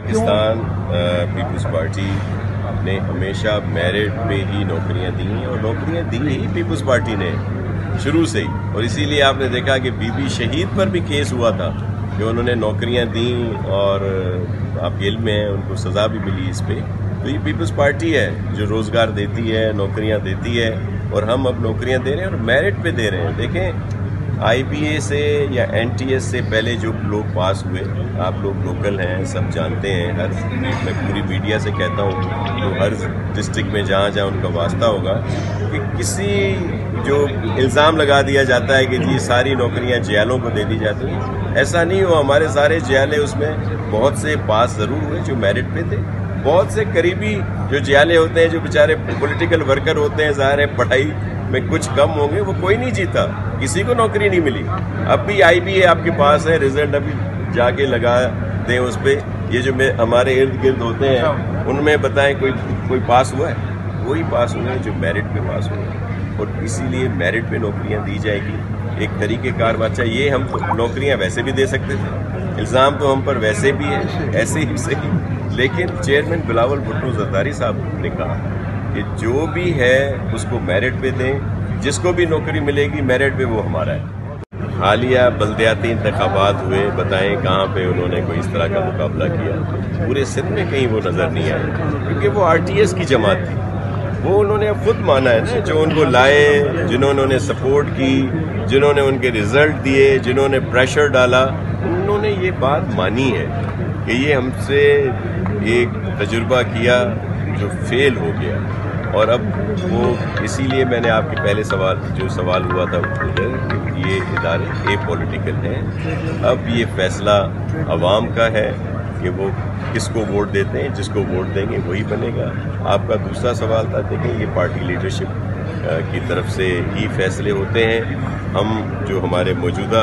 Pakistan peoples party ने हमेशा merit पे ही नौकरियां दी हैं और नौकरियां दी ही पीपल्स पार्टी ने शुरू से ही। और इसीलिए आपने देखा कि बीबी शहीद पर भी केस हुआ था कि उन्होंने नौकरियां दी और आपके इल्म में है उनको सज़ा भी मिली इस पे। तो ये पीपल्स पार्टी है जो रोज़गार देती है, नौकरियां देती है और हम अब नौकरियां दे रहे हैं और मेरिट पे दे रहे हैं। देखें IBA से या NTS से पहले जो लोग पास हुए, आप लोग लोकल हैं, सब जानते हैं, मैं पूरी मीडिया से कहता हूँ तो हर डिस्ट्रिक्ट में जहाँ जहाँ उनका वास्ता होगा कि किसी जो इल्ज़ाम लगा दिया जाता है कि जी सारी नौकरियाँ जेलों को दे दी जाती हैं, ऐसा नहीं हुआ। हमारे सारे जेले उसमें बहुत से पास ज़रूर हुए जो मेरिट पे थे, बहुत से करीबी जो जेले होते हैं जो बेचारे पॉलिटिकल वर्कर होते हैं, ज़ाहिर है पढ़ाई में कुछ कम होंगे, वो कोई नहीं जीता, किसी को नौकरी नहीं मिली। अब भी IBA आपके पास है, रिजल्ट अभी जाके लगा दें उस पर। ये जो हमारे इर्द गिर्द होते हैं उनमें बताएं कोई पास हुआ है? वही पास हुए हैं जो मेरिट पे पास हुए हैं और इसीलिए मेरिट पे नौकरियां दी जाएगी। एक तरीक़ेकार बात है, ये हम नौकरियां वैसे भी दे सकते थे, इल्ज़ाम तो हम पर वैसे भी है, ऐसे ही सही, लेकिन चेयरमैन बिलावल भुट्टो ज़रदारी साहब ने कहा कि जो भी है उसको मेरिट पे दें, जिसको भी नौकरी मिलेगी मेरिट पे वो हमारा है। हालिया बल्दियाती इंतखाबात हुए, बताएं कहाँ पे उन्होंने कोई इस तरह का मुकाबला किया? पूरे सिंध में कहीं वो नज़र नहीं आया, क्योंकि वो RTS की जमात थी। वो उन्होंने खुद माना है ना, जो उनको लाए, जिन्होंने उन्हें सपोर्ट की, जिन्होंने उनके रिजल्ट दिए, जिन्होंने प्रेशर डाला, उन्होंने ये बात मानी है कि ये हमसे एक तजुर्बा किया जो फेल हो गया। और अब वो इसीलिए मैंने आपके पहले सवाल हुआ था उधर, ये इदारे एपॉलिटिकल हैं। अब ये फैसला अवाम का है कि वो किसको वोट देते हैं, जिसको वोट देंगे वही बनेगा। आपका दूसरा सवाल था, देखें ये पार्टी लीडरशिप की तरफ से ही फैसले होते हैं। हम जो हमारे मौजूदा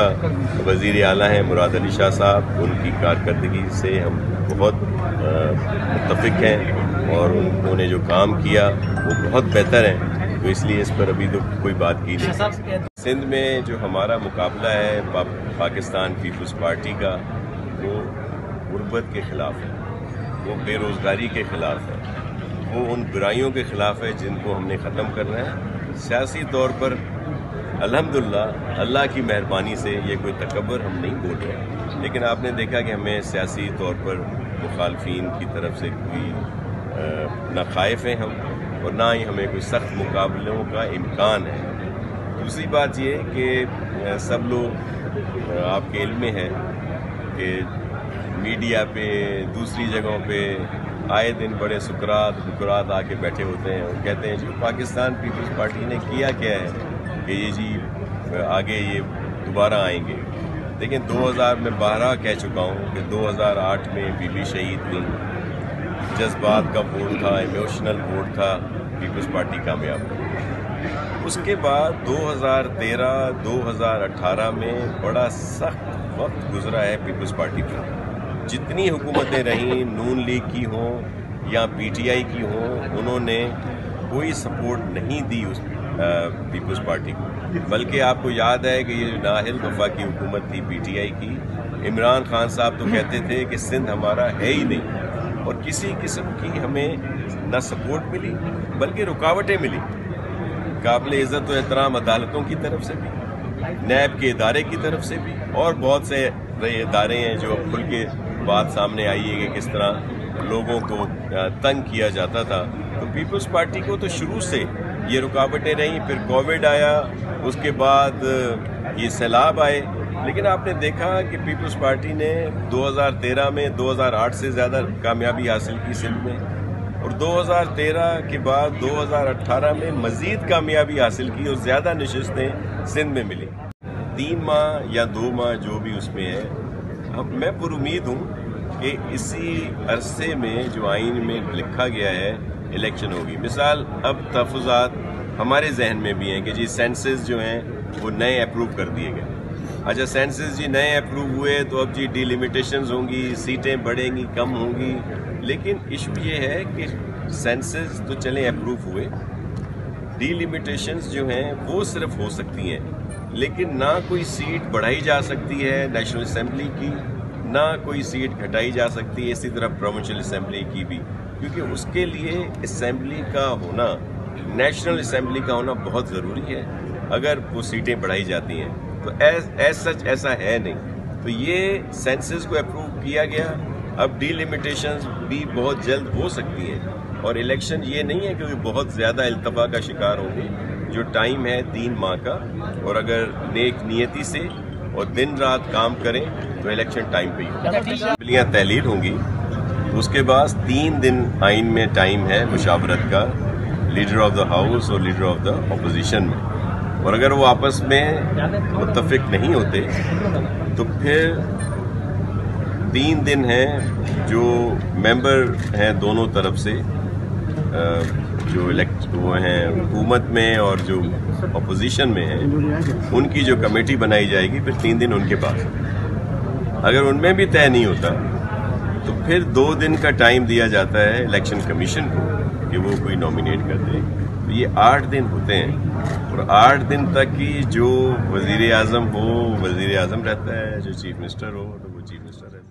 वज़ीर आला हैं मुराद अली शाह साहब, उनकी कारकर्दगी से हम बहुत मुत्तफ़िक हैं और उन्होंने जो काम किया वो बहुत बेहतर है, तो इसलिए इस पर अभी तो कोई बात की नहीं। सिंध में जो हमारा मुकाबला है पाकिस्तान पीपल्स पार्टी का, वो गुर्बत के ख़िलाफ़ है, वो बेरोज़गारी के ख़िलाफ़ है, वो उन बुराइयों के ख़िलाफ़ है जिनको हमने ख़त्म करना है। सियासी तौर पर अल्हम्दुलिल्लाह अल्लाह की मेहरबानी से ये कोई तकब्बुर हम नहीं बोल रहे, लेकिन आपने देखा कि हमें सियासी तौर पर मुखालफीन की तरफ से कोई ना खाइफ हैं हम और ना ही हमें कोई सख्त मुकाबलों का इम्कान है। दूसरी बात ये कि सब लोग आपके इल्म में है कि मीडिया पे दूसरी जगहों पे आए दिन बड़े सुकरात आके बैठे होते हैं और कहते हैं जी पाकिस्तान पीपल्स पार्टी ने किया क्या है कि ये जी आगे ये दोबारा आएंगे। लेकिन 2000 में 12 कह चुका हूँ कि 2008 में बीबी शहीद हुई, जज्बात का वोट था, इमोशनल वोट था, पीपल्स पार्टी कामयाब हुई। उसके बाद 2013-2018 में बड़ा सख्त वक्त गुजरा है पीपल्स पार्टी पर। जितनी हुकूमतें रहीं, नून लीग की हों या PTI की हों, उन्होंने कोई सपोर्ट नहीं दी उस पीपल्स पार्टी को। बल्कि आपको याद है कि ये जो नाहिल वफा की हुकूमत थी PTI की, इमरान खान साहब तो कहते थे कि सिंध हमारा है ही नहीं और किसी किस्म की हमें न सपोर्ट मिली बल्कि रुकावटें मिली। काबिल इज़्ज़त व एहतराम अदालतों की तरफ से भी, नैब के इदारे की तरफ से भी और बहुत से इदारे हैं जो खुल के बात सामने आई है कि किस तरह लोगों को तंग किया जाता था। तो पीपल्स पार्टी को तो शुरू से ये रुकावटें रहीं, फिर कोविड आया, उसके बाद ये सैलाब आए, लेकिन आपने देखा कि पीपल्स पार्टी ने 2013 में 2008 से ज़्यादा कामयाबी हासिल की सिंध में और 2013 के बाद 2018 में मज़ीद कामयाबी हासिल की और ज़्यादा नशिस्तें सिंध में मिली। 3 माह या 2 माह जो भी उसमें है, अब मैं पुरुमीद हूँ कि इसी अरसे में जो आइन में लिखा गया है इलेक्शन होगी। मिसाल अब तहफ़्फ़ुज़ात हमारे जहन में भी हैं कि जी सेंसस जो हैं वो नए अप्रूव कर दिए गए। अच्छा सेंसस जी नए अप्रूव हुए तो अब जी डिलिमिटेशंस होंगी, सीटें बढ़ेंगी, कम होंगी, लेकिन इशू ये है कि सेंसस तो चले अप्रूव हुए, डिलिमिटेशंस जो हैं वो सिर्फ हो सकती हैं, लेकिन ना कोई सीट बढ़ाई जा सकती है नेशनल असेंबली की, نہ کوئی سیٹ گھٹائی جا سکتی ہے، اسی طرح پروونشل اسمبلی کی بھی، کیونکہ اس کے لیے اسمبلی کا ہونا، نیشنل اسمبلی کا ہونا بہت ضروری ہے۔ اگر وہ سیٹیں بڑھائی جاتی ہیں تو ایز سچ ایسا ہے نہیں، تو یہ سینسس کو اپروو کیا گیا، اب ڈی لمیٹیشنز بھی بہت جلد ہو سکتی ہیں، اور الیکشن یہ نہیں ہے کہ وہ بہت زیادہ التفا کا شکار ہوں گے۔ جو ٹائم ہے 3 ماہ کا، اور اگر نیک نیتی سے اور دن رات کام کریں تو الیکشن ٹائم پہ ہی ہوگا۔ اسمبلیاں تحلیل ہوں گی تو اس کے بعد 3 دن آئین میں ٹائم ہے مشاورت کا، لیڈر آف دا ہاؤس اور لیڈر آف دا اپوزیشن میں، اور اگر وہ آپس میں متفق نہیں ہوتے تو پھر 3 دن ہیں جو ممبر ہیں دونوں طرف سے، جو وہ ہیں حکومت میں اور جو اپوزیشن میں ہیں، ان کی جو کمیٹی بنائی جائے گی، پھر 3 دن ان کے پاس۔ اگر ان میں بھی طے نہیں ہوتا تو پھر 2 دن کا ٹائم دیا جاتا ہے الیکشن کمیشن کو کہ وہ کوئی نامینیٹ کر دے۔ تو یہ 8 دن ہوتے ہیں، اور 8 دن تک کی جو وزیر اعظم ہو وزیر اعظم رہتا ہے، جو چیف منسٹر ہو تو وہ چیف منسٹر رہتا ہے۔